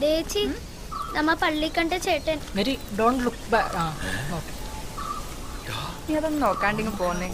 ചേച്ചി നമ്മ പള്ളി കണ്ട ചേട്ടൻ നീ അതൊന്നും നോക്കാണ്ടിങ്ങ് പോന്നേ.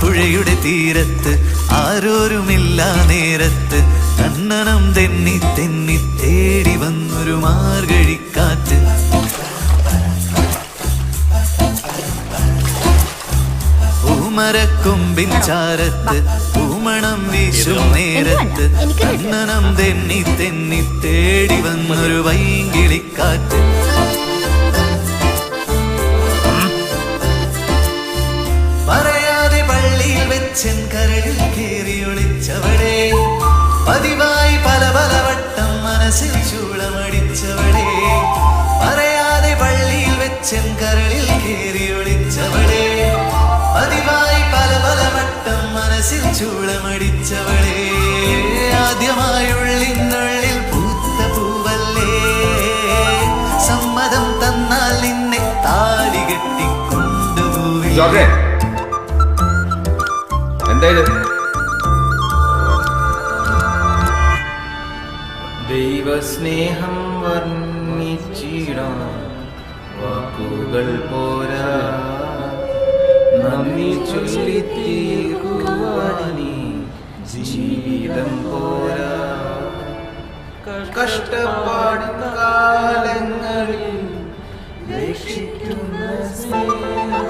പുഴയുടെ തീരത്ത് ആരോരുമില്ല നേരത്ത് കണ്ണനം തെന്നി തെന്നി തേടി വന്നൊരു മാർഗഴിക്കാറ്റ്. പൂമരക്കൊമ്പിൻ ചാരത്ത് പൂമണം വീശും നേരത്ത് കണ്ണനം തെന്നി തെന്നി തേടി വന്നൊരു വൈകിളിക്കാറ്റ്. കരളിൽ കേറി ഒളിച്ചവളെ പതിവായി പല പല വട്ടം മനസ്സിൽ ചൂളമടിച്ചവളെ. പറയാതെ പള്ളിയിൽ വെച്ചൻ കരളിൽ കേറി ഒളിച്ചവളെ പതിവായി പല പല വട്ടം മനസ്സിൽ ചൂളമടിച്ചവളെ. ആദ്യമായുള്ളിനുള്ളിൽ പൂത്ത പൂവല്ലേ സമ്മതം തന്നാൽ നിന്നെ താലി കെട്ടിക്കൊണ്ടുപോയി. ദൈവസ്നേഹം വർണ്ണിച്ചിടാൻ വാക്കുകൾ പോരാ, നന്ദി ചൊല്ലിത്തീർക്കുവാനി ജീവിതം പോരാ. കഷ്ടപ്പാടും കാലങ്ങളിൽ രക്ഷിക്കുന്ന സ്നേഹം.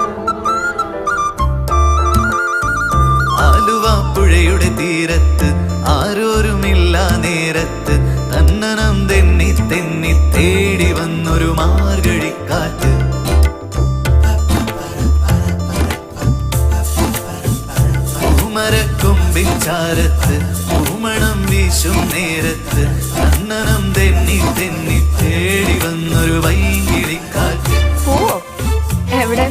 പുഴയുടെ തീരത്ത് ആരോരുമില്ല നേരത്ത് തന്നനം തെന്നി തെന്നി തേടി വന്നൊരു മാർഗഴിക്കാറ്റ്. പൂമരക്കൊമ്പിൻ ചാരത്ത് പൂമണം വീശും നേരത്ത് തന്നനം തെന്നി തെന്നി തേടി വന്നൊരു വൈകിളിക്കാറ്റ്. എവിടെ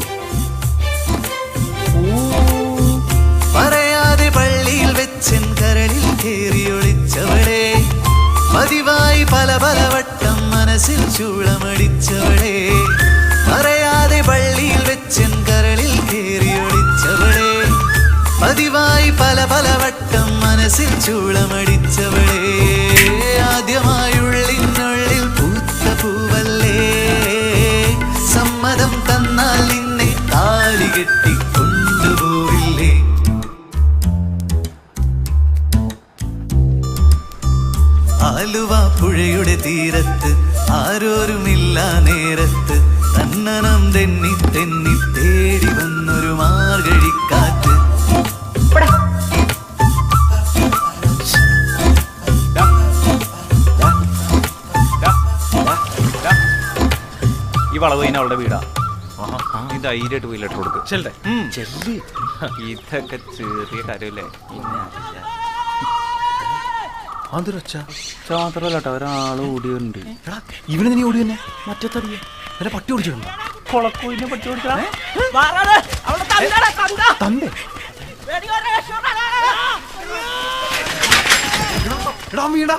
കരളിൽ കേറി ഒളിച്ചവളെ പതിവായി പല പല വട്ടം മനസ്സിൽ ചൂളമടിച്ചവളെ. പറയാതെ പള്ളിയിൽ വെച്ചൻ കരളിൽ കേറി ഒളിച്ചവളെ പതിവായി പല പല വട്ടം മനസ്സിൽ ചൂളമടിച്ചവളെ. ആദ്യമായുള്ളിനുള്ളിൽ പൂത്ത പൂവല്ലേ സമ്മതം തന്നാൽ നിന്നെ താലി കെട്ടിക്കൊണ്ടുപോയില്ലേ. ആലുവ പുഴയുടെ തീരത്ത് ആരോരുമില്ല നേരത്ത് തന്നനം തെന്നി തെന്നി തേടി വന്നൊരു മാർഗഴിക്കാറ്റ്. ഈ വളവ് കഴിഞ്ഞ അവളുടെ വീടാ. ഇത് ധൈര്യമായിട്ട് പോയി ലെറ്റർ കൊടുക്കും. ഇതൊക്കെ ചെറിയ കാര്യമല്ലേ. മാത്രല്ലട്ടോ ഒരാള് ഓടിയുണ്ട്. ഇവന് നീ ഓടി തന്നെ മറ്റേ തടിയെ വല്ല പട്ടി ഓടിച്ചിട്ടുണ്ടോ? കൊളക്കോയിനെ പട്ടി ഓടിച്ചാ വീടാ